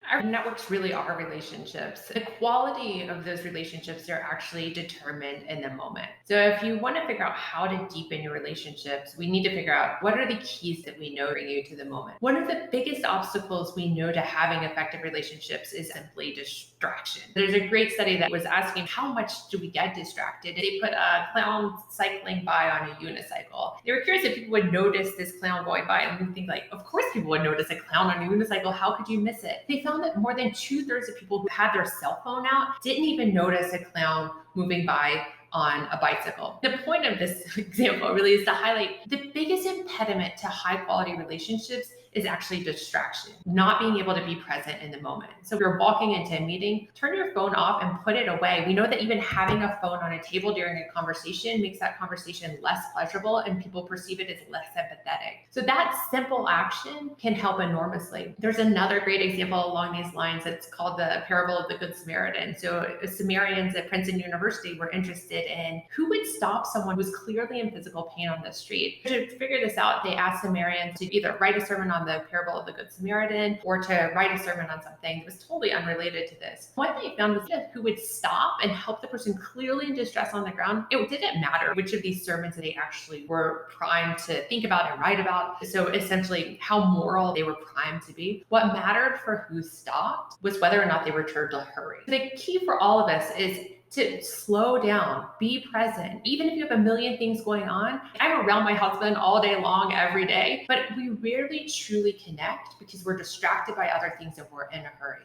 Our networks really are relationships. The quality of those relationships are actually determined in the moment. So, if you want to figure out how to deepen your relationships, we need to figure out what are the keys that we know bring you to the moment. One of the biggest obstacles we know to having effective relationships is simply distraction. There's a great study that was asking how much do we get distracted. They put a clown cycling by on a unicycle. They were curious if people would notice this clown going by, and we think like, of course people would notice a clown on a unicycle. How could you miss it? They found that more than 2/3 of people who had their cell phone out didn't even notice a clown moving by on a bicycle. The point of this example really is to highlight the biggest impediment to high quality relationships is actually distraction, not being able to be present in the moment. So if you're walking into a meeting, turn your phone off and put it away. We know that even having a phone on a table during a conversation makes that conversation less pleasurable and people perceive it as less empathetic. So that simple action can help enormously. There's another great example along these lines. It's called the parable of the Good Samaritan. So Samaritans at Princeton University were interested in who would stop someone who was clearly in physical pain on the street. To figure this out, they asked Samaritans to either write a sermon on the parable of the Good Samaritan or to write a sermon on something that was totally unrelated to this. What they found was that who would stop and help the person clearly in distress on the ground, it didn't matter which of these sermons they actually were primed to think about and write about. So essentially, how moral they were primed to be. What mattered for who stopped was whether or not they were told to hurry. The key for all of us is to slow down, be present. Even if you have a million things going on, I'm around my husband all day long, every day, but we rarely truly connect because we're distracted by other things and we're in a hurry.